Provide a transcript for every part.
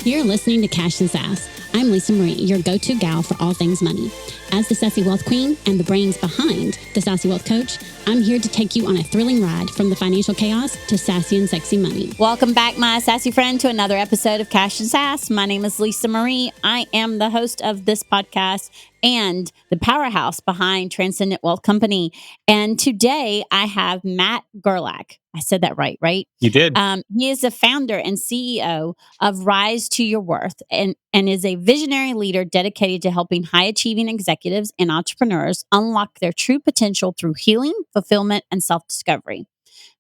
You're listening to Cash and Sass. I'm Lisa Marie, your go-to gal for all things money. As the Sassy Wealth Queen and the brains behind the Sassy Wealth Coach, I'm here to take you on a thrilling ride from the financial chaos to sassy and sexy money. Welcome back, my sassy friend, to another episode of Cash and Sass. My name is Lisa Marie. I am the host of this podcast and the powerhouse behind Transcendent Wealth Company. And today I have Matt Gerlach. I said that right? You did. He is the founder and CEO of Rise to Your Worth and is a visionary leader dedicated to helping high-achieving executives and entrepreneurs unlock their true potential through healing, fulfillment, and self-discovery.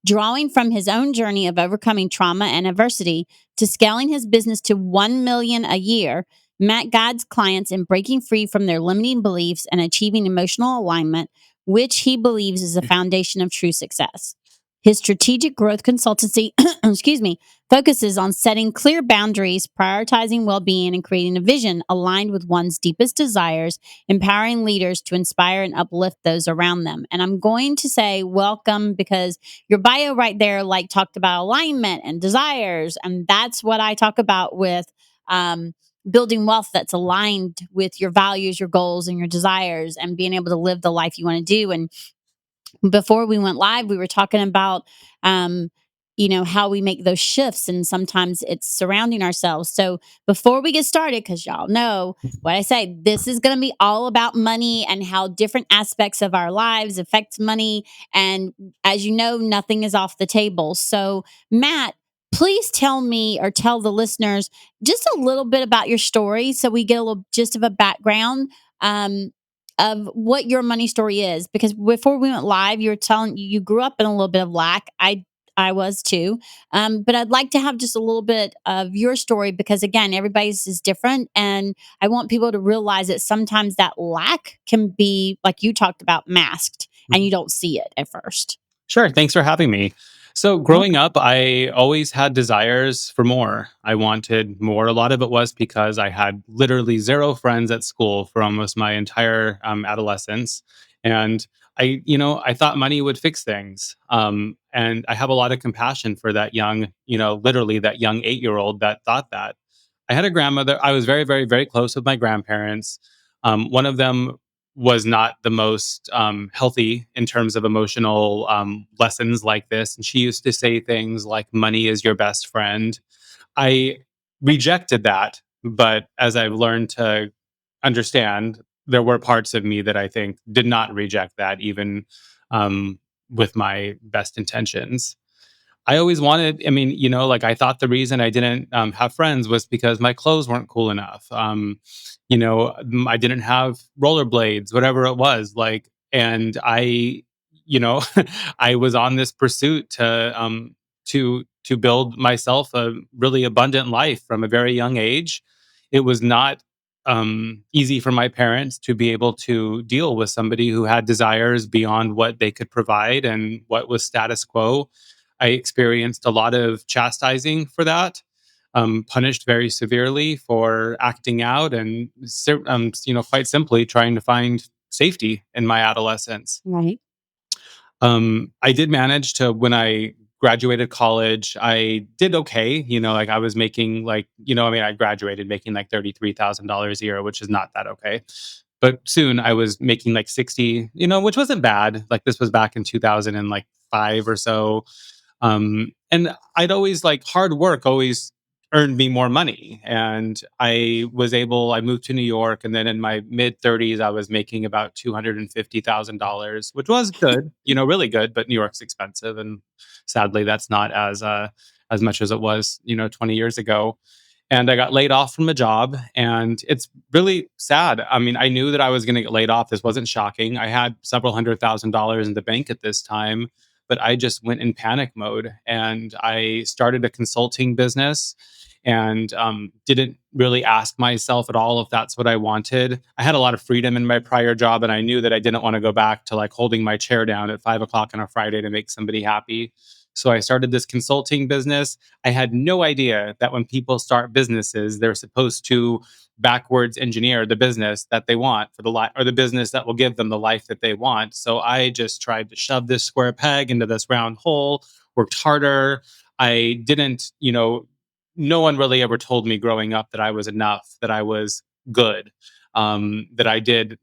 Drawing from his own journey of overcoming trauma and adversity to scaling his business to $1 million a year, Matt guides clients in breaking free from their limiting beliefs and achieving emotional alignment, which he believes is the foundation of true success. His strategic growth consultancy, focuses on setting clear boundaries, prioritizing well-being, and creating a vision aligned with one's deepest desires, empowering leaders to inspire and uplift those around them. And I'm going to say welcome because your bio right there, talked about alignment and desires. And that's what I talk about with building wealth that's aligned with your values, your goals, and your desires, and being able to live the life you want to do. And before we went live, we were talking about, how we make those shifts, and sometimes it's surrounding ourselves. So before we get started, because y'all know what I say, this is going to be all about money and how different aspects of our lives affect money. And as you know, nothing is off the table. So Matt, please tell me or tell the listeners just a little bit about your story so we get a little gist of a background. Of what your money story is, because before we went live, you were telling you grew up in a little bit of lack. I was too, but I'd like to have just a little bit of your story because again, everybody's is different, and I want people to realize that sometimes that lack can be, like you talked about, masked, and you don't see it at first. Sure. Thanks for having me. So growing up, I always had desires for more. I wanted more. A lot of it was because I had literally zero friends at school for almost my entire adolescence. And I thought money would fix things. And I have a lot of compassion for that young, literally that young 8-year-old that thought that. I had a grandmother. I was very, very, very close with my grandparents. One of them was not the most healthy in terms of emotional lessons like this. And she used to say things like, money is your best friend. I rejected that. But as I've learned to understand, there were parts of me that I think did not reject that, even with my best intentions. I always wanted, I thought the reason I didn't have friends was because my clothes weren't cool enough. I didn't have rollerblades, whatever it was. And I, I was on this pursuit to build myself a really abundant life from a very young age. It was not easy for my parents to be able to deal with somebody who had desires beyond what they could provide and what was status quo. I experienced a lot of chastising for that, punished very severely for acting out, and quite simply trying to find safety in my adolescence. Right. I did manage to, when I graduated college, I did okay. I was making I graduated making like $33,000 a year, which is not that okay. But soon I was making like 60, which wasn't bad. Like this was back in 2005 or so. And I'd always hard work always earned me more money. And I moved to New York, and then in my mid 30s, I was making about $250,000, which was good, really good, but New York's expensive. And sadly, that's not as much as it was, 20 years ago. And I got laid off from a job, and it's really sad. I mean, I knew that I was going to get laid off. This wasn't shocking. I had several $100,000 in the bank at this time, but I just went in panic mode, and I started a consulting business, and didn't really ask myself at all if that's what I wanted. I had a lot of freedom in my prior job, and I knew that I didn't want to go back to holding my chair down at 5 o'clock on a Friday to make somebody happy. So I started this consulting business. I had no idea that when people start businesses, they're supposed to backwards engineer the business that they want for the life, or the business that will give them the life that they want. So I just tried to shove this square peg into this round hole, worked harder. I didn't, no one really ever told me growing up that I was enough, that I was good, that I did,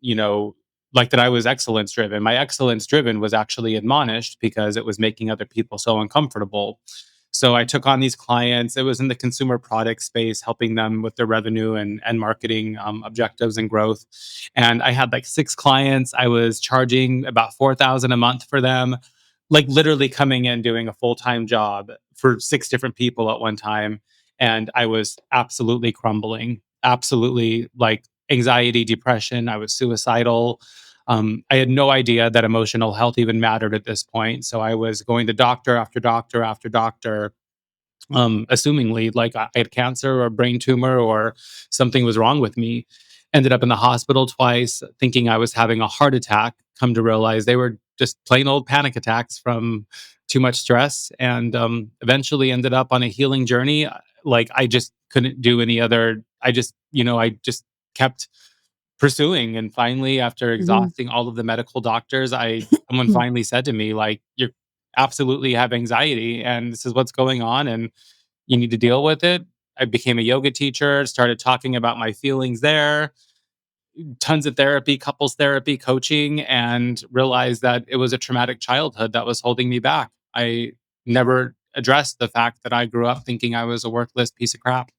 like that I was excellence driven. My excellence driven was actually admonished because it was making other people so uncomfortable. So I took on these clients. It was in the consumer product space, helping them with their revenue and marketing objectives and growth. And I had like 6 clients. I was charging about 4,000 a month for them, like literally coming in doing a full time job for 6 different people at one time. And I was absolutely crumbling, absolutely like anxiety, depression. I was suicidal. I had no idea that emotional health even mattered at this point. So I was going to doctor after doctor after doctor, assumingly like I had cancer or a brain tumor or something was wrong with me. Ended up in the hospital twice, thinking I was having a heart attack. Come to realize they were just plain old panic attacks from too much stress, and eventually ended up on a healing journey. Like I just couldn't do any other. I just kept pursuing, and finally, after Mhm. exhausting all of the medical doctors, I someone finally said to me, like, "You absolutely have anxiety, and this is what's going on, and you need to deal with it." I became a yoga teacher, started talking about my feelings there, tons of therapy, couples therapy, coaching, and realized that it was a traumatic childhood that was holding me back. I never addressed the fact that I grew up thinking I was a worthless piece of crap.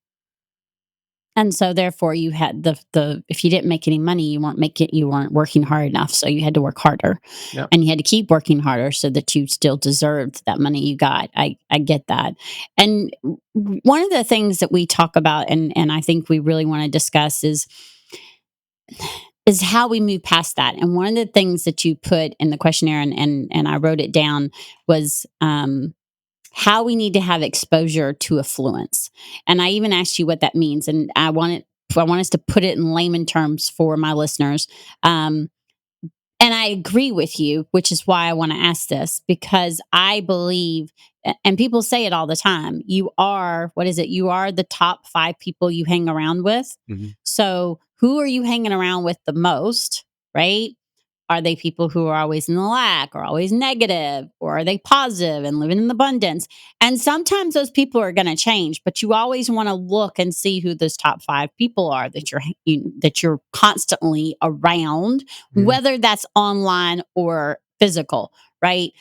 And so therefore you had the if you didn't make any money, you weren't working hard enough. So you had to work harder. Yep. And you had to keep working harder so that you still deserved that money you got. I get that. And one of the things that we talk about and I think we really want to discuss is how we move past that. And one of the things that you put in the questionnaire and I wrote it down was how we need to have exposure to affluence. And I even asked you what that means. And I want us to put it in layman terms for my listeners. And I agree with you, which is why I want to ask this, because I believe, and people say it all the time, you are, what is it? You are the top 5 people you hang around with. Mhm. So who are you hanging around with the most? Right? Are they people who are always in the lack or always negative, or are they positive and living in abundance? And sometimes those people are going to change, but you always want to look and see who those top 5 people are that you're constantly around, Yeah. whether that's online or physical, right?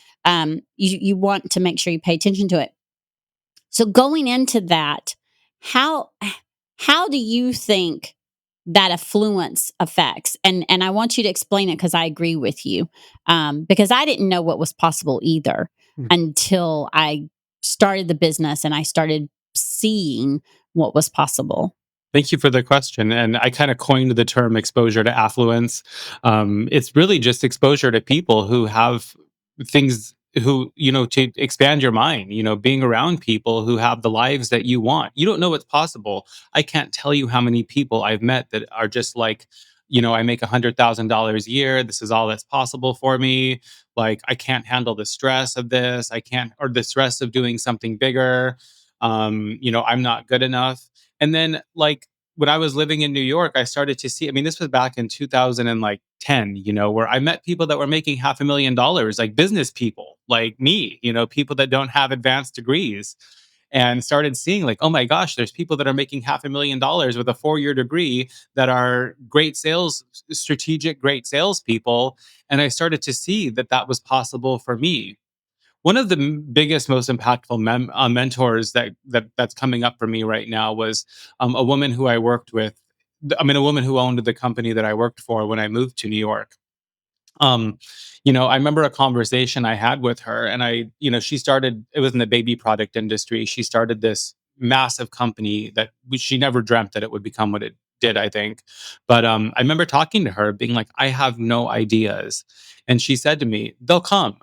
You want to make sure you pay attention to it. So going into that, how how do you think that affluence affects? And I want you to explain it because I agree with you. Because I didn't know what was possible either until I started the business and I started seeing what was possible. Thank you for the question. And I kind of coined the term exposure to affluence. It's really just exposure to people who have things, who, to expand your mind, being around people who have the lives that you want. You don't know what's possible. I can't tell you how many people I've met that are just like, I make $100,000 a year. This is all that's possible for me. Like, I can't handle the stress of this. I can't, or the stress of doing something bigger. I'm not good enough. And then, like, when I was living in New York, I started to see, I mean, this was back in 2010, where I met people that were making $500,000, like business people like me, people that don't have advanced degrees, and started seeing like, oh my gosh, there's people that are making $500,000 with a 4-year degree that are great sales, strategic, great salespeople. And I started to see that that was possible for me. One of the biggest, most impactful mentors that's coming up for me right now was a woman who I worked with. I mean, a woman who owned the company that I worked for when I moved to New York. Um, I remember a conversation I had with her, and she started. It was in the baby product industry. She started this massive company that she never dreamt that it would become what it did. I think, but I remember talking to her, being like, "I have no ideas," and she said to me, "They'll come."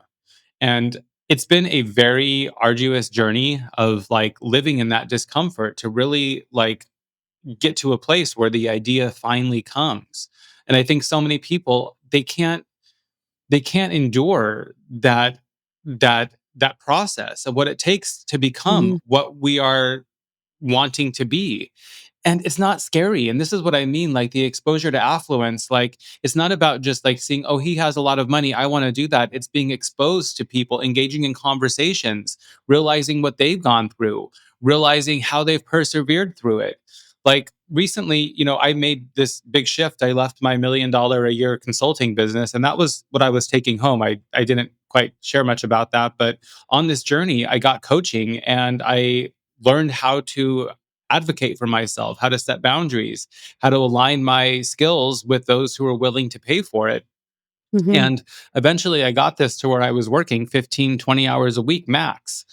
And it's been a very arduous journey of like living in that discomfort to really like get to a place where the idea finally comes. And I think so many people, they can't endure that process of what it takes to become Mhm. what we are wanting to be. And it's not scary. And this is what I mean, like the exposure to affluence. Like, it's not about just like seeing, oh, he has a lot of money, I want to do that. It's being exposed to people, engaging in conversations, realizing what they've gone through, realizing how they've persevered through it. Like recently, I made this big shift. I left my $1 million a year consulting business, and that was what I was taking home. I didn't quite share much about that, but on this journey, I got coaching and I learned how to advocate for myself, how to set boundaries, how to align my skills with those who are willing to pay for it. Hmm. And eventually I got this to where I was working 15, 20 hours a week max.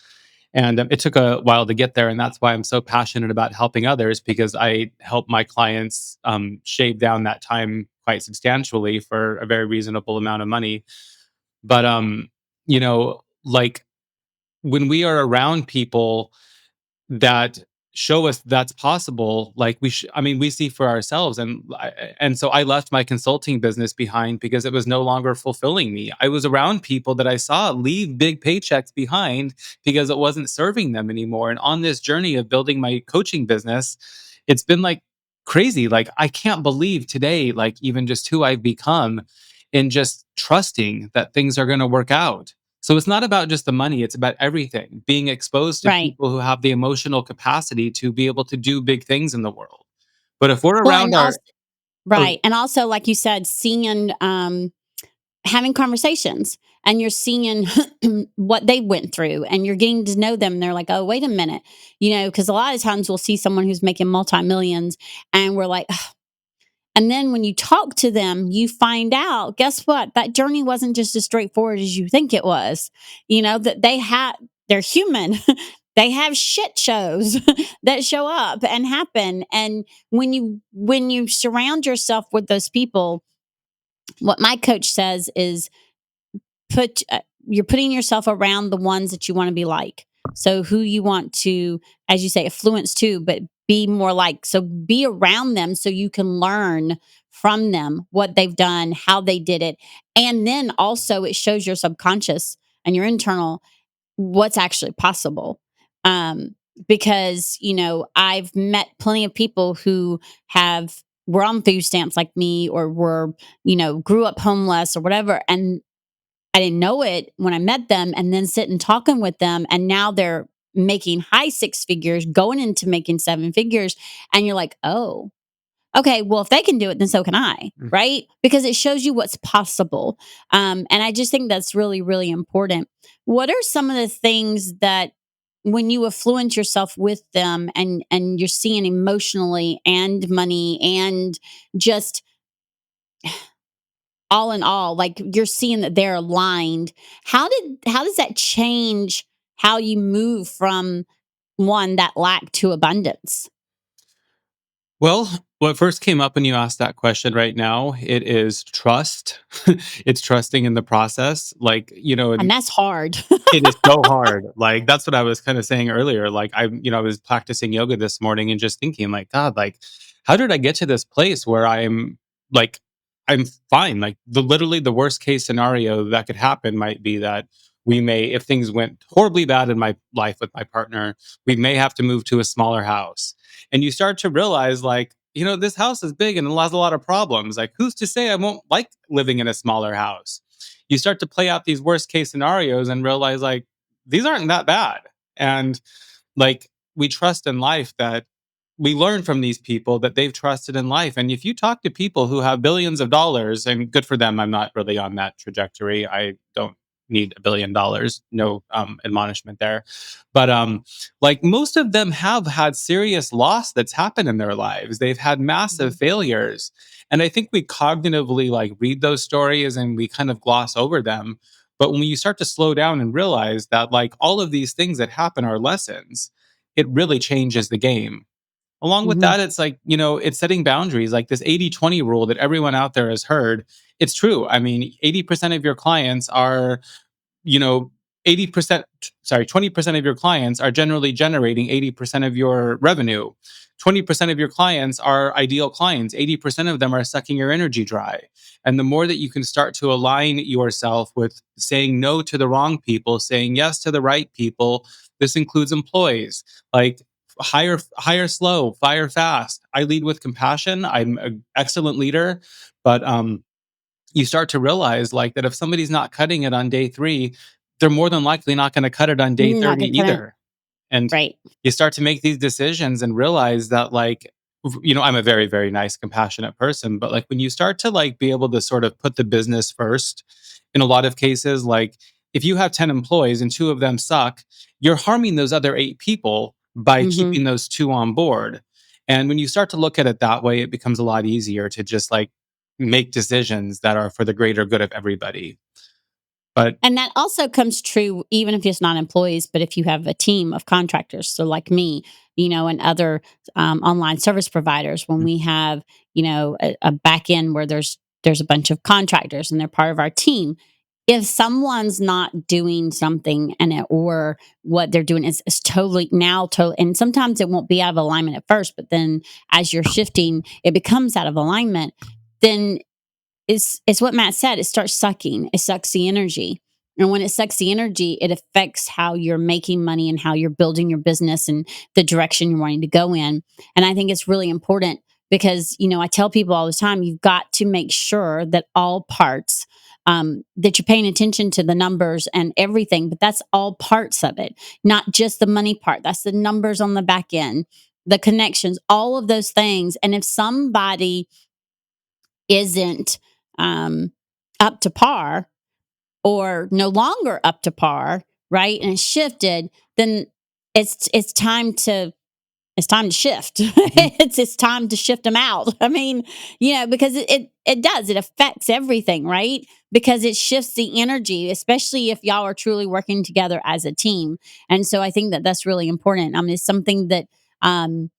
And it took a while to get there. And that's why I'm so passionate about helping others, because I help my clients shave down that time quite substantially for a very reasonable amount of money. But, like when we are around people that show us that's possible, like we see for ourselves. And so I left my consulting business behind because it was no longer fulfilling me. I was around people that I saw leave big paychecks behind because it wasn't serving them anymore. And on this journey of building my coaching business, it's been like crazy. Like I can't believe today, like even just who I've become in just trusting that things are going to work out. So it's not about just the money, it's about everything. Being exposed to Right. people who have the emotional capacity to be able to do big things in the world. But if we're Well, around and our also, oh, right. And also, like you said, seeing, having conversations, and you're seeing what they went through, and you're getting to know them. And they're like, oh, wait a minute. Because a lot of times we'll see someone who's making multi millions and we're like, and then when you talk to them, you find out, guess what? That journey wasn't just as straightforward as you think it was. That they're human. They have shit shows that show up and happen. And when you surround yourself with those people, what my coach says is you're putting yourself around the ones that you want to be like. So who you want to, as you say, affluence too, but be more like. So be around them so you can learn from them what they've done, how they did it. And then also it shows your subconscious and your internal what's actually possible. Um, because, I've met plenty of people who were on food stamps like me, or grew up homeless or whatever. And I didn't know it when I met them, and then sitting talking with them, and now they're making high six figures, going into making seven figures. And you're like, oh, okay, well, if they can do it, then so can I, mm, right? Because it shows you what's possible. And I just think that's really, really important. What are some of the things that when you affluence yourself with them, and you're seeing emotionally and money and just all in all, like you're seeing that they're aligned. How does that change how you move from one that lack to abundance? well, what first came up when you asked that question right now, it is trust. It's trusting in the process. Like, And that's hard. it is so hard. Like, that's what I was kinda saying earlier. Like, I was practicing yoga this morning and just thinking, like, "God, like, how did I get to this place where like, I'm fine?" Like, literally the worst case scenario that could happen might be that if things went horribly bad in my life with my partner, we may have to move to a smaller house. And you start to realize, like, this house is big and it has a lot of problems. Like, who's to say I won't like living in a smaller house? You start to play out these worst case scenarios and realize, like, these aren't that bad. And like we trust in life that we learn from these people that they've trusted in life. And if you talk to people who have billions of dollars, and good for them, I'm not really on that trajectory. I don't need $1 billion. No admonishment there. But like most of them have had serious loss that's happened in their lives. They've had massive Mhm. failures. And I think we cognitively like read those stories and we kind of gloss over them. But when you start to slow down and realize that like all of these things that happen are lessons, it really changes the game. Along with Mhm. that, it's like, it's setting boundaries, like this 80-20 rule that everyone out there has heard. It's true. I mean, 80% of your clients are you know 80%, sorry, 20% of your clients are generally generating 80% of your revenue. 20% of your clients are ideal clients. 80% of them are sucking your energy dry. And the more that you can start to align yourself with saying no to the wrong people, saying yes to the right people, this includes employees. Like hire slow, fire fast. I lead with compassion. I'm an excellent leader, but you start to realize like that if somebody's not cutting it on day 3, they're more than likely not going to cut it on day You're not 30 gonna either. And Right. you start to make these decisions and realize that, like, I'm a very, very nice, compassionate person, but like when you start to like be able to sort of put the business first, in a lot of cases, like if you have 10 employees and two of them suck, you're harming those other eight people by Hmm. keeping those two on board. And when you start to look at it that way, it becomes a lot easier to just like make decisions that are for the greater good of everybody. But And that also comes true even if it's not employees, but if you have a team of contractors. So, like me, and other online service providers, when we have, a back end where there's a bunch of contractors and they're part of our team. If someone's not doing something or what they're doing is total, and sometimes it won't be out of alignment at first, but then as you're shifting, it becomes out of alignment. Then it's what Matt said. It starts sucking. It sucks the energy. And when it sucks the energy, it affects how you're making money and how you're building your business and the direction you're wanting to go in. And I think it's really important because, I tell people all the time, you've got to make sure that all parts, that you're paying attention to the numbers and everything, but that's all parts of it, not just the money part. That's the numbers on the back end, the connections, all of those things. And if somebody isn't um, up to par or no longer up to par, right? And it's shifted, then it's time to shift. mhm, It's time to shift them out. I mean, because it affects everything, right? Because it shifts the energy, especially if y'all are truly working together as a team. And so I think that that's really important. I mean, it's something that um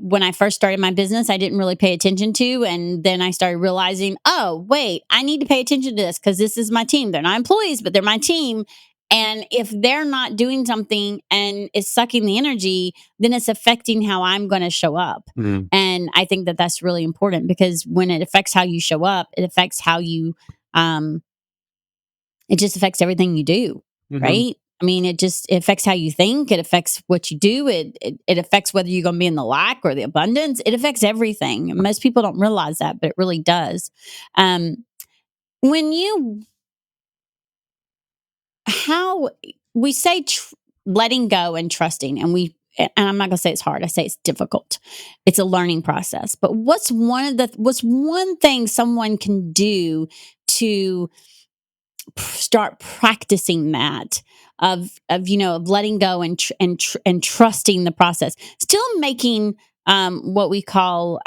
when I first started my business, I didn't really pay attention to. And then I started realizing, oh, wait, I need to pay attention to this because this is my team. They're not employees, but they're my team. And if they're not doing something and it's sucking the energy, then it's affecting how I'm going to show up. mhm, And I think that that's really important because when it affects how you show up, it affects um, it just affects everything you do, mhm, right? I mean, it affects how you think. It affects what you do. It affects whether you're going to be in the lack or the abundance. It affects everything. And most people don't realize that, but it really does. Um, when you how we say letting go and trusting, and I'm not going to say it's hard. I say it's difficult. It's a learning process. But what's one thing someone can do to start practicing that of letting go and trusting the process, still making what we call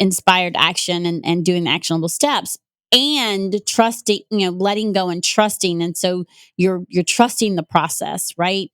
inspired action and doing the actionable steps, and trusting, letting go and trusting. And so you're trusting the process, right?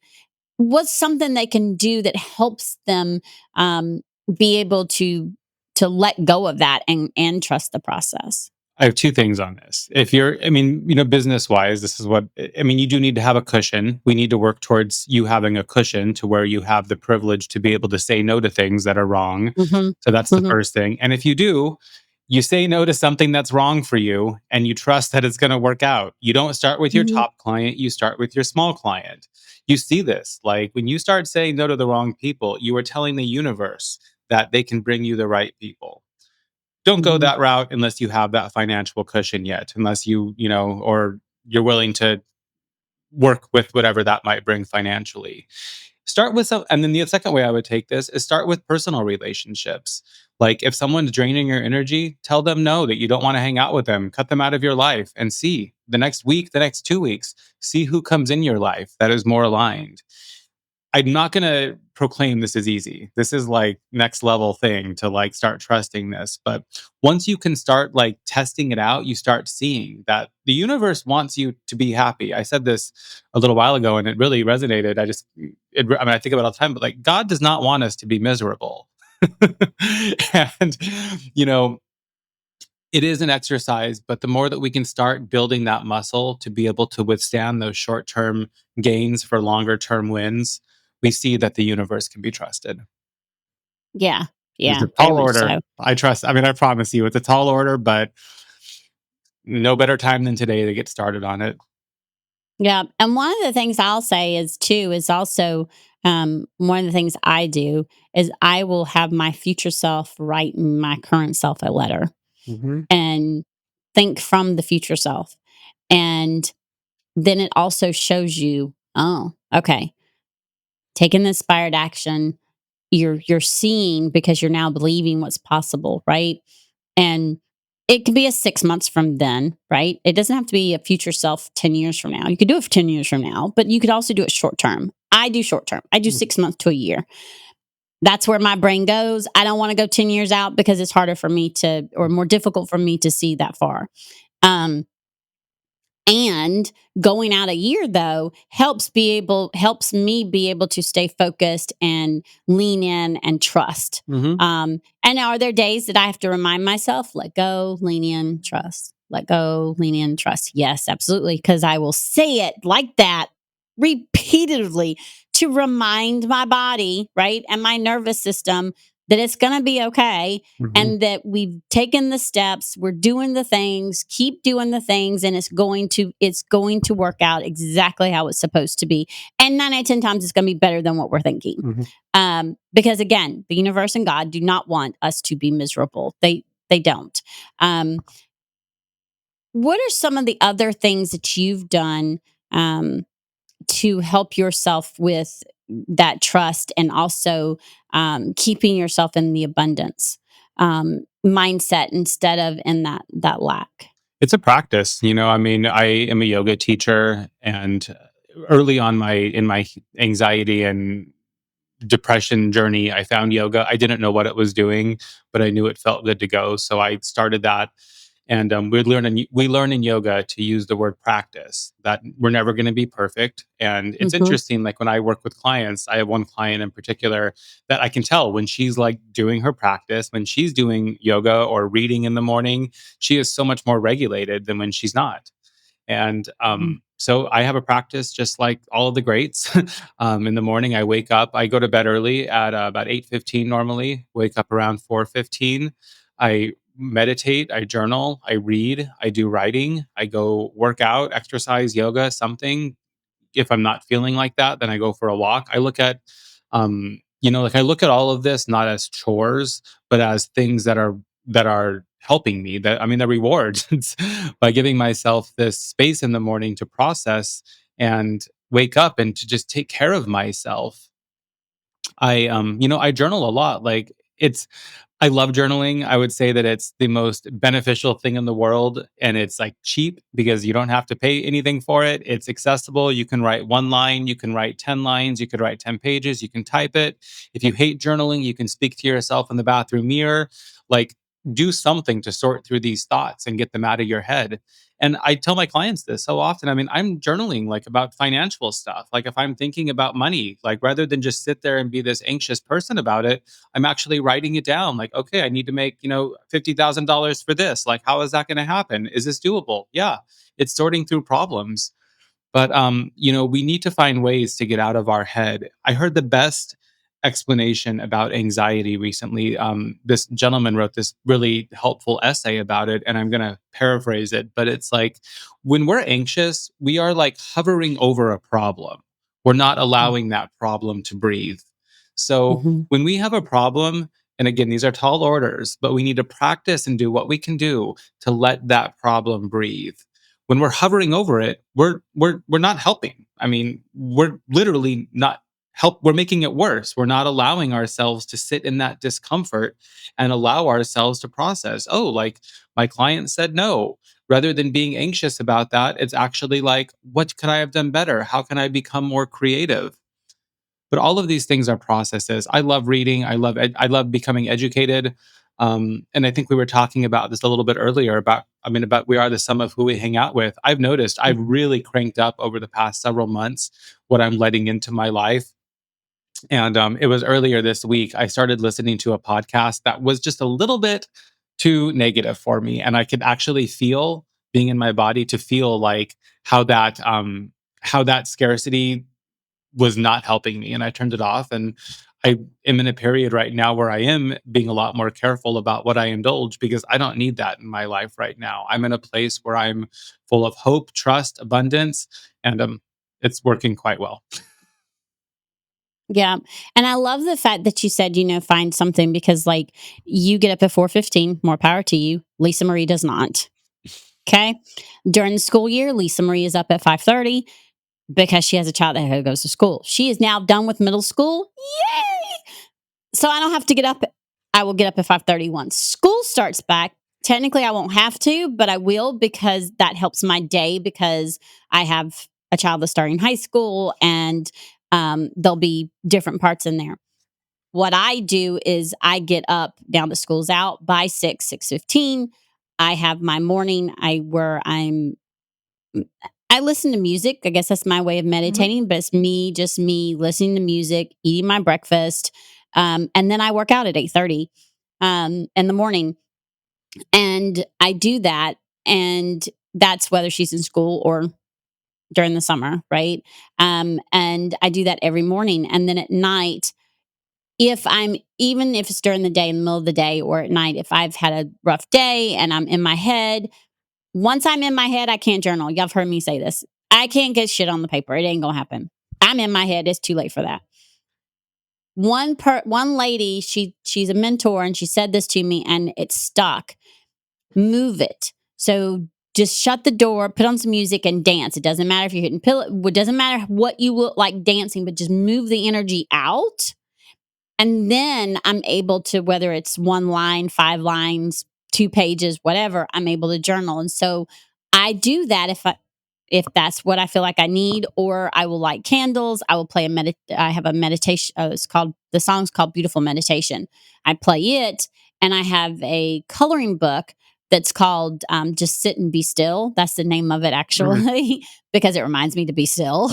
What's something they can do that helps them um, be able to let go of that and trust the process? I have two things on this. If you're, I mean, business wise, this is what I mean. You do need to have a cushion. We need to work towards you having a cushion to where you have the privilege to be able to say no to things that are wrong. Hmm. So that's the Hmm. first thing. And if you do, you say no to something that's wrong for you and you trust that it's going to work out. You don't start with your Hmm. top client, you start with your small client. You see this, like when you start saying no to the wrong people, you are telling the universe that they can bring you the right people. Don't go Hmm. that route unless you have that financial cushion yet, unless or you're willing to work with whatever that might bring financially. Start with some, and then the second way I would take this is start with personal relationships. Like if someone's draining your energy, tell them no, that you don't want to hang out with them, cut them out of your life, and see the next week, the next 2 weeks, see who comes in your life that is more aligned. I'm not going to proclaim this is easy. This is like next level thing to like start trusting this. But once you can start like testing it out, you start seeing that the universe wants you to be happy. I said this a little while ago and it really resonated. I think about it all the time, but like God does not want us to be miserable. And, you know, it is an exercise, but the more that we can start building that muscle to be able to withstand those short term gains for longer term wins, we see that the universe can be trusted. Yeah, It's yeah, a very tall much order. so. I trust. I mean, I promise you, it's a tall order, but no better time than today to get started on it. Yeah, and one of the things I'll say is too is also one of the things I do is I will have my future self write my current self a letter Hmm. and think from the future self, and then it also shows you, oh, okay, taking the inspired action, you're seeing because you're now believing what's possible, right? And it could be a 6 months from then, right? It doesn't have to be a future self 10 years from now. You could do it for 10 years from now, but you could also do it short term. I do short term. I do 6 months to a year. That's where my brain goes. I don't want to go 10 years out because it's harder for me to, or more difficult for me to see that far. Um, and going out a year though helps me be able to stay focused and lean in and trust. Hmm. And are there days that I have to remind myself, let go, lean in, trust, let go, lean in, trust? Yes, absolutely. Because I will say it like that repeatedly to remind my body, right, and my nervous system that it's going to be okay, Hmm. and that we've taken the steps, we're doing the things, keep doing the things, and it's going to work out exactly how it's supposed to be. And 9 out of 10 times it's going to be better than what we're thinking. Hmm. Because again, the universe and God do not want us to be miserable. They don't. Um, what are some of the other things that you've done um, to help yourself with that trust, and also keeping yourself in the abundance mindset instead of in that lack? It's a practice, I mean, I am a yoga teacher, and early on my anxiety and depression journey, I found yoga. I didn't know what it was doing, but I knew it felt good to go. So I started that. And we learn in yoga to use the word practice, that we're never going to be perfect. And it's Hmm. interesting, like when I work with clients, I have one client in particular that I can tell when she's like doing her practice, when she's doing yoga or reading in the morning, she is so much more regulated than when she's not. And so I have a practice just like all of the greats. In the morning, I wake up. I go to bed early at about 8:15 normally. Wake up around 4:15. I meditate. I journal. I read. I do writing. I go work out, exercise, yoga, something. If I'm not feeling like that, then I go for a walk. I look at, like I look at all of this not as chores, but as things that are helping me. That I mean, the rewards by giving myself this space in the morning to process and wake up and to just take care of myself. I journal a lot. Like it's I love journaling. I would say that it's the most beneficial thing in the world, and it's like cheap because you don't have to pay anything for it. It's accessible. You can write one line, you can write 10 lines, you could write 10 pages, you can type it. If you hate journaling, you can speak to yourself in the bathroom mirror. Like, do something to sort through these thoughts and get them out of your head. And I tell my clients this so often. I mean, I'm journaling like about financial stuff. Like if I'm thinking about money, like rather than just sit there and be this anxious person about it, I'm actually writing it down. Like, okay, I need to make, $50,000 for this. Like, how is that going to happen? Is this doable? Yeah. It's sorting through problems. But we need to find ways to get out of our head. I heard the best explanation about anxiety recently. This gentleman wrote this really helpful essay about it, and I'm going to paraphrase it. But it's like when we're anxious, we are like hovering over a problem. We're not allowing that problem to breathe. So Hmm. when we have a problem, and again, these are tall orders, but we need to practice and do what we can do to let that problem breathe. When we're hovering over it, we're not helping. I mean, we're literally not help. We're making it worse. We're not allowing ourselves to sit in that discomfort and allow ourselves to process. Oh, like my client said no. Rather than being anxious about that, it's actually like, what could I have done better? How can I become more creative? But all of these things are processes. I love reading. I love becoming educated. And I think we were talking about this a little bit earlier about we are the sum of who we hang out with. I've noticed I've really cranked up over the past several months what I'm letting into my life. And it was earlier this week I started listening to a podcast that was just a little bit too negative for me, and I could actually feel being in my body to feel like how that scarcity was not helping me, and I turned it off. And I am in a period right now where I am being a lot more careful about what I indulge because I don't need that in my life right now. I'm in a place where I'm full of hope, trust, abundance, and it's working quite well. Yeah. And I love the fact that you said, find something, because like you get up at 4:15, more power to you. Lisa Marie does not. Okay. During the school year, Lisa Marie is up at 5:30. because she has a child that goes to school. She is now done with middle school. Yay! So I don't have to get up. I will get up at 5:30 once school starts back. Technically, I won't have to, but I will because that helps my day because I have a child that's starting high school and there'll be different parts in there. What I do is I get up now the school's out by 6:15. I have my morning where I listen to music. I guess that's my way of Mhm. meditating, but it's just me listening to music, eating my breakfast, and then I work out at 8:30 in the morning, and I do that, and that's whether she's in school or during the summer, right? And I do that every morning, and then at night, even if it's during the day, in the middle of the day, or at night, if I've had a rough day and I'm in my head, once I'm in my head, I can't journal. Y'all have heard me say this. I can't get shit on the paper. It ain't gonna happen. I'm in my head. It's too late for that. One lady, she's a mentor, and she said this to me, and it stuck. Move it. So just shut the door, put on some music, and dance. It doesn't matter if you're hitting pillow. It doesn't matter what you look like dancing, but just move the energy out. And then I'm able to, whether it's one line, 5 lines, 2 pages, whatever, I'm able to journal. And so I do that if that's what I feel like I need, or I will light candles. I will play I have a meditation. The song's called Beautiful Meditation. I play it, and I have a coloring book that's called Just Sit and Be Still. That's the name of it, Mhm. actually, because it reminds me to be still.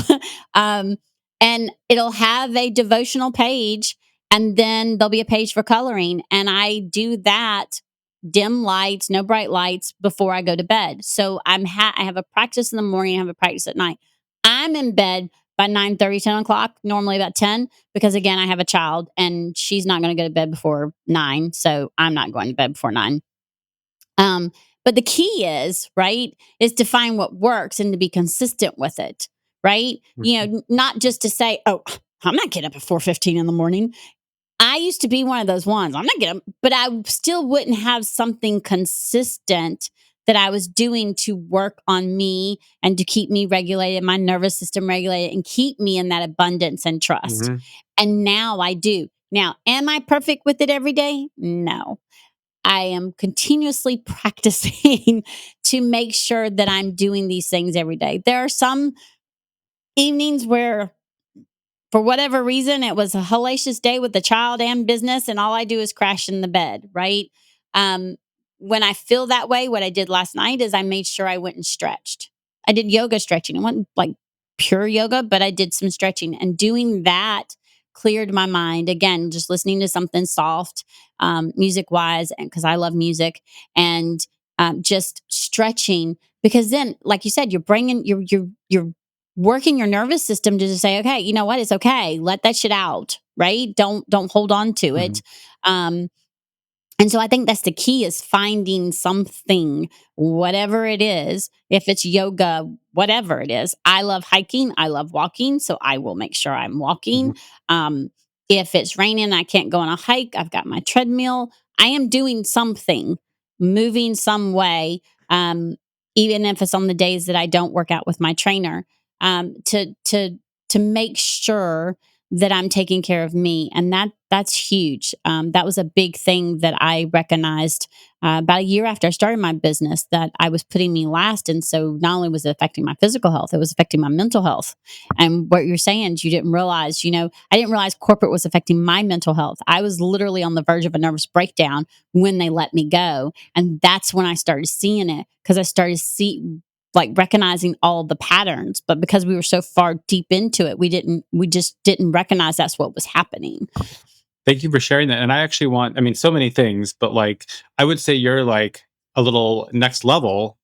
um, and it'll have a devotional page, and then there'll be a page for coloring. And I do that, dim lights, no bright lights, before I go to bed. So I have a practice in the morning, I have a practice at night. I'm in bed by 9:30, 10 o'clock, normally about 10, because again, I have a child and she's not going to go to bed before 9. So I'm not going to bed before 9. Um, but the key is, right, is to find what works and to be consistent with it, right? Mhm. Not just to say, oh, I'm not getting up at 4:15 in the morning. I used to be one of those ones. I'm not getting, but I still wouldn't have something consistent that I was doing to work on me and to keep me regulated, my nervous system regulated, and keep me in that abundance and trust. Mhm. And now I do. Now, am I perfect with it every day? No. I am continuously practicing to make sure that I'm doing these things every day. There are some evenings where, for whatever reason, it was a hellacious day with the child and business, and all I do is crash in the bed, right? Um, when I feel that way, what I did last night is I made sure I went and stretched. I did yoga stretching. It wasn't like pure yoga, but I did some stretching, and doing that cleared my mind. Again, just listening to something soft, music wise, and because I love music, and just stretching. Because then, like you said, you're bringing you're working your nervous system to just say, okay, you know what, it's okay, let that shit out, right? Don't hold on to Mhm. it. um and so I think that's the key, is finding something, whatever it is. If it's yoga, whatever it is. I love hiking, I love walking, so I will make sure I'm walking. Mhm. um if it's raining and I can't go on a hike, I've got my treadmill. I am doing something, moving some way, um even if it's on the days that I don't work out with my trainer, to make sure that I'm taking care of me, and that's huge. That was a big thing that I recognized about a year after I started my business, that I was putting me last, and so not only was it affecting my physical health, it was affecting my mental health. And what you're saying is, you didn't realize, I didn't realize corporate was affecting my mental health. I was literally on the verge of a nervous breakdown when they let me go, and that's when I started seeing it, because I started like recognizing all the patterns. But because we were so far deep into it, we just didn't recognize that's what was happening. Thank you for sharing that. And I actually want, I mean, so many things, but like, I would say you're like a little next level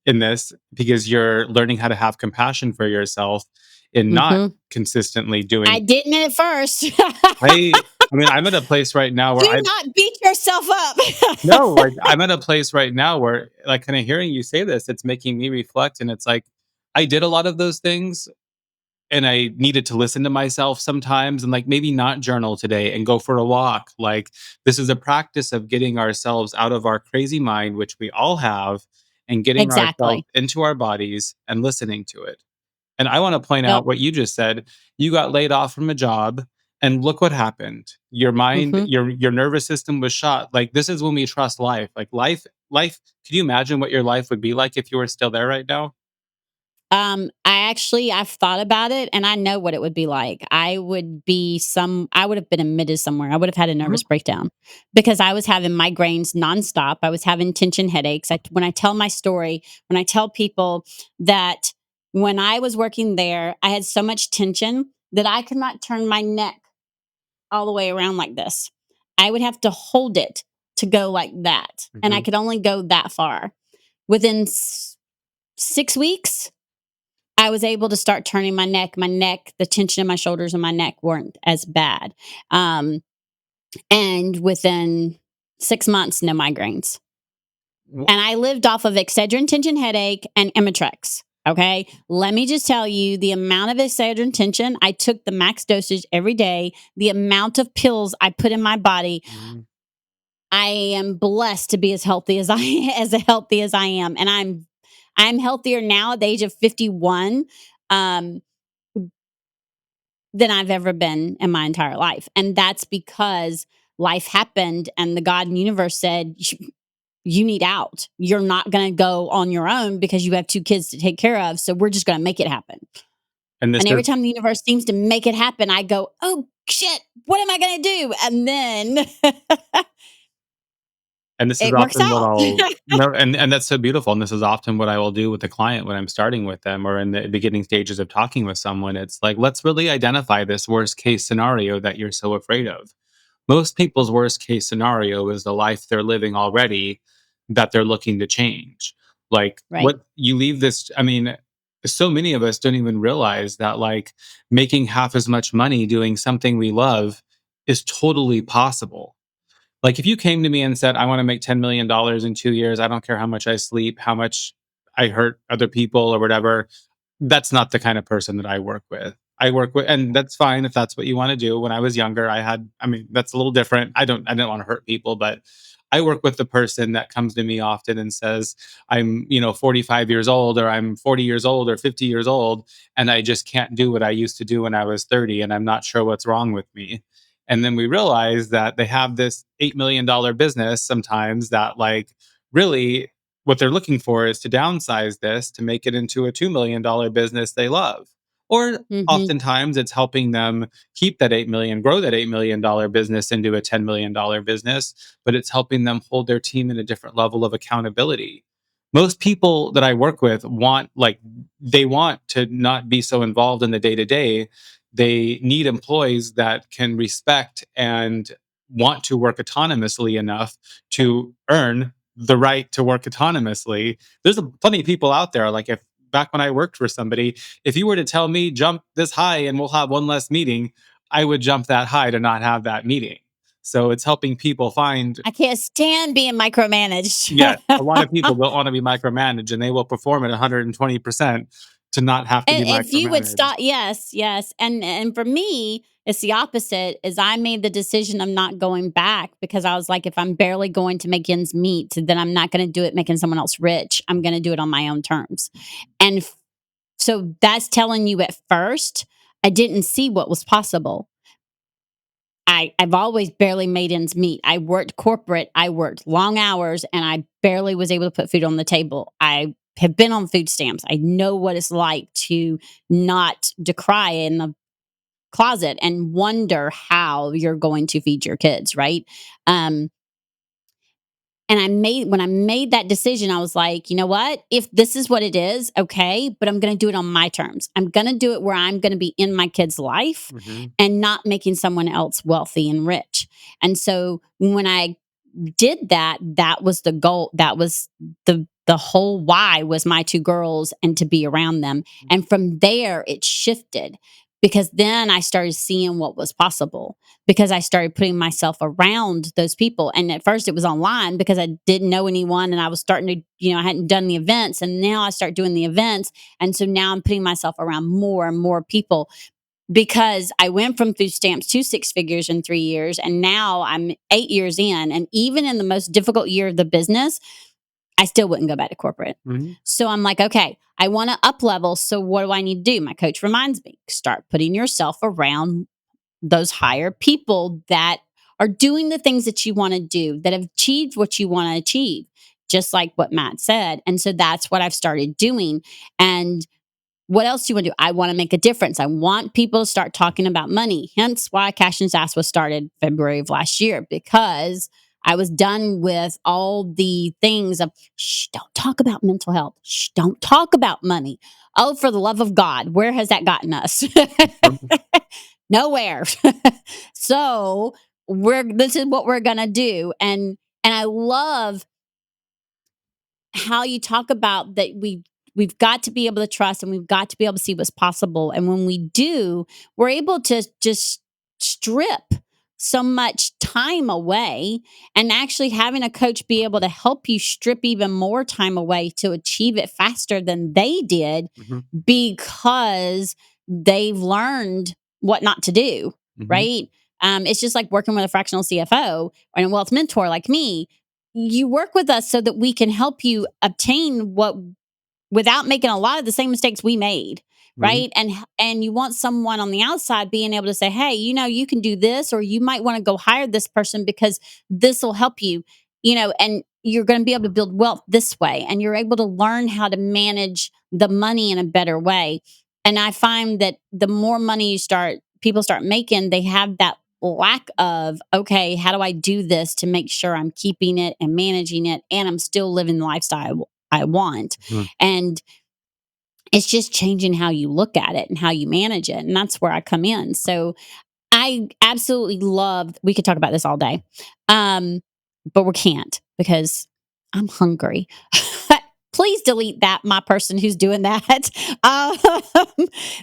in this because you're learning how to have compassion for yourself in not Hmm. consistently I doing. didn't at first. I mean, I'm at a place right now where Do I not beat yourself no, up. like I'm at a place right now where like kind of hearing you say this, it's making me reflect. And it's like I did a lot of those things and I needed to listen to myself sometimes and like maybe not journal today and go for a walk. Like this is a practice of getting ourselves out of our crazy mind, which we all have, and getting ourselves Exactly. into our bodies and listening to it. And I want to point out Nope. what you just said. You got laid off from a job and look what happened. Your mind, Hmm. your nervous system was shot. Like this is when we trust life. Like life, could you imagine what your life would be like if you were still there right now? I've thought about it and I know what it would be like. I would have been admitted somewhere. I would have had a Mhm. nervous breakdown because I was having migraines nonstop. I was having tension headaches. When I tell my story, when I tell people that when I was working there, I had so much tension that I could not turn my neck all the way around like this. I would have to hold it to go like that. And I Mhm. could only go that far. Within 6 weeks, I was able to start turning my neck. My neck, the tension in my shoulders and my neck weren't as bad. Um, and within 6 months, no migraines. W- And I lived off of Excedrin tension headache and Imitrex. Okay. Let me just tell you the amount of Excedrin tension, I took the max dosage every day, the amount of pills I put in my body. Mhm. I am blessed to be as healthy as I as healthy as I am. And I'm healthier now at the age of 51. Um, than I've ever been in my entire life. And that's because life happened and the God and universe said, you need out. You're not going to go on your own because you have two kids to take care of. So we're just going to make it happen. And this And is every time the universe seems to make it happen, I go, oh shit, what am I going to do? And then and this is it works often what out. I'll no, and that's so beautiful. And this is often what I will do with the client when I'm starting with them or in the beginning stages of talking with someone. It's like, let's really identify this worst case scenario that you're so afraid of. Most people's worst case scenario is the life they're living already that they're looking to change. Like Right. what you leave this, I mean, so many of us don't even realize that like making half as much money doing something we love is totally possible. Like if you came to me and said, I want to make $10 million in 2 years, I don't care how much I sleep, how much I hurt other people or whatever, that's not the kind of person that I work with. I work with, and that's fine if that's what you want to do. When I was younger, I mean, that's a little different. I didn't want to hurt people, but I work with the person that comes to me often and says, I'm, 45 years old, or I'm 40 years old, or 50 years old, and I just can't do what I used to do when I was 30, and I'm not sure what's wrong with me. And then we realize that they have this $8 million business sometimes that, like, really what they're looking for is to downsize this to make it into a $2 million business they love. Or Hmm. oftentimes it's helping them keep that 8 million, grow that $8 million business into a $10 million business, but it's helping them hold their team in a different level of accountability. Most people that I work with they want to not be so involved in the day to day. They need employees that can respect and want to work autonomously enough to earn the right to work autonomously. There's plenty of people out there. Like if back when I worked for somebody, if you were to tell me jump this high and we'll have one less meeting, I would jump that high to not have that meeting. So it's helping people find, I can't stand being micromanaged. yes, a lot of people don't want to be micromanaged and they will perform at 120% to not have to And be if you would micromanaged. stop, yes, yes. And for me, it's the opposite. Is I made the decision of not going back because I was like, if I'm barely going to make ends meet, then I'm not going to do it making someone else rich. I'm going to do it on my own terms. And so that's telling you at first, I didn't see what was possible. I've always barely made ends meet. I worked corporate, I worked long hours, and I barely was able to put food on the table. I have been on food stamps. I know what it's like to not decry in the closet and wonder how you're going to feed your kids, right? Um, and when I made that decision, I was like, you know what? If this is what it is, okay, but I'm going to do it on my terms. I'm going to do it where I'm going to be in my kid's life Mhm. and not making someone else wealthy and rich. And so when I did that, that was the goal. That was the whole why was my two girls and to be around them. And from there it shifted because then I started seeing what was possible because I started putting myself around those people. And at first it was online because I didn't know anyone and I was starting to, I hadn't done the events and now I start doing the events. And so now I'm putting myself around more and more people because I went from food stamps to six figures in 3 years. And now I'm 8 years in. And even in the most difficult year of the business, I still wouldn't go back to corporate. Mhm. So I'm like, okay, I want to up level. So what do I need to do? My coach reminds me, start putting yourself around those higher people that are doing the things that you want to do, that have achieved what you want to achieve, just like what Matt said. And so that's what I've started doing. And what else do you want to do? I want to make a difference. I want people to start talking about money. Hence why Cash and Sass was started February of last year, because I was done with all the things of, shh, don't talk about mental health. Shh, don't talk about money. Oh, for the love of God, where has that gotten us? Nowhere. So this is what we're gonna do. And I love how you talk about that we've got to be able to trust, and we've got to be able to see what's possible. And when we do, we're able to just strip so much time away, and actually having a coach be able to help you strip even more time away to achieve it faster than they did, Mhm. because they've learned what not to do, Mhm. right? It's just like working with a fractional CFO or a wealth mentor like me. You work with us so that we can help you obtain what, without making a lot of the same mistakes we made, Mhm. right? And you want someone on the outside being able to say, hey, you can do this, or you might want to go hire this person because this will help you, and you're going to be able to build wealth this way, and you're able to learn how to manage the money in a better way. And I find that the more money people start making, they have that lack of, okay, how do I do this to make sure I'm keeping it and managing it, and I'm still living the lifestyle I want. Mhm. And it's just changing how you look at it and how you manage it. And that's where I come in. So I absolutely love, we could talk about this all day. Um, but we can't, because I'm hungry. Please delete that, my person who's doing that.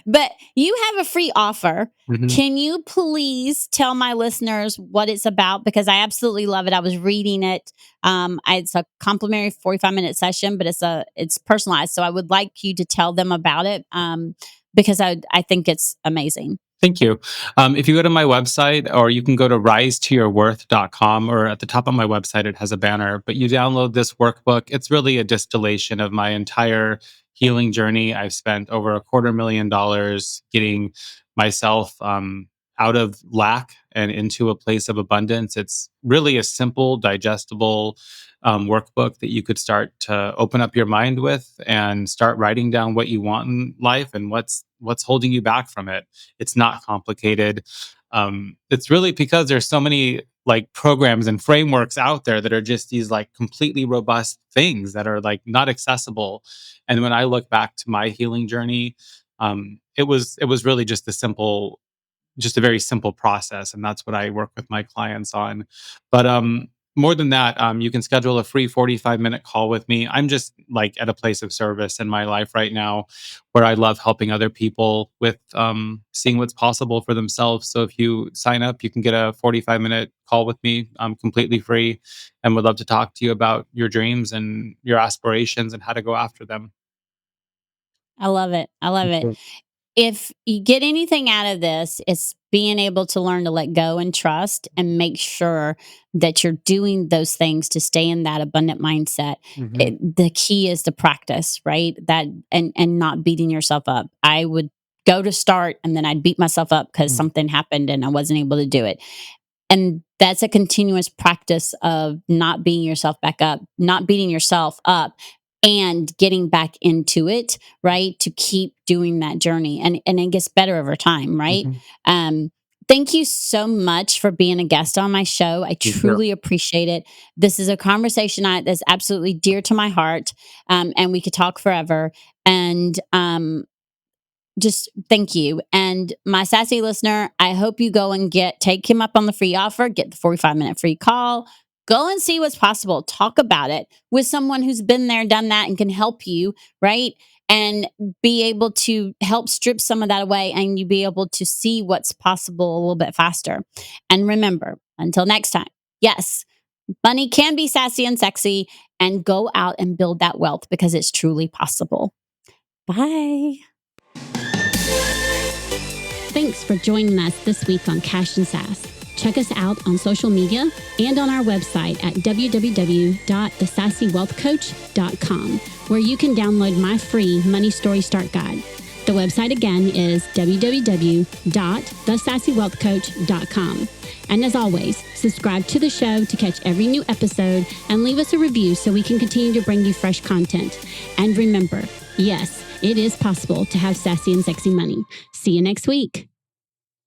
But you have a free offer. Mhm. Can you please tell my listeners what it's about? Because I absolutely love it. I was reading it. It's a complimentary 45-minute session, but it's personalized. So I would like you to tell them about it, because I think it's amazing. Thank you. If you go to my website, or you can go to risetoyourworth.com, or at the top of my website, it has a banner, but you download this workbook. It's really a distillation of my entire healing journey. I've spent over $250,000 getting myself out of lack and into a place of abundance. It's really a simple, digestible workbook that you could start to open up your mind with and start writing down what you want in life and what's holding you back from it. It's not complicated. It's really because there's so many like programs and frameworks out there that are just these like completely robust things that are like not accessible. And when I look back to my healing journey, it was really just a very simple process, and that's what I work with my clients on. But more than that, you can schedule a free 45-minute call with me. I'm just like at a place of service in my life right now where I love helping other people with seeing what's possible for themselves. So if you sign up, you can get a 45-minute call with me, completely free, and would love to talk to you about your dreams and your aspirations and how to go after them. I love it. I love it. If you get anything out of this, it's being able to learn to let go and trust, and make sure that you're doing those things to stay in that abundant mindset. Mm-hmm. The key is to practice, right? That, and not beating yourself up. I would go to start, and then I'd beat myself up because something happened and I wasn't able to do it. And that's a continuous practice of not beating yourself back up, not beating yourself up, and getting back into it, right? To keep doing that journey. And it gets better over time, right? Mm-hmm. Um, thank you so much for being a guest on my show. I Thank you. truly appreciate it. This is a conversation that's absolutely dear to my heart. And we could talk forever. And just thank you. And my sassy listener, I hope you go and take him up on the free offer, get the 45-minute free call, go and see what's possible. Talk about it with someone who's been there, done that, and can help you, right? And be able to help strip some of that away, and you be able to see what's possible a little bit faster. And remember, until next time, yes, money can be sassy and sexy, and go out and build that wealth because it's truly possible. Bye. Thanks for joining us this week on Cash and Sass. Check us out on social media and on our website at www.thesassywealthcoach.com, where you can download my free Money Story Start Guide. The website again is www.thesassywealthcoach.com. And as always, subscribe to the show to catch every new episode and leave us a review so we can continue to bring you fresh content. And remember, yes, it is possible to have sassy and sexy money. See you next week.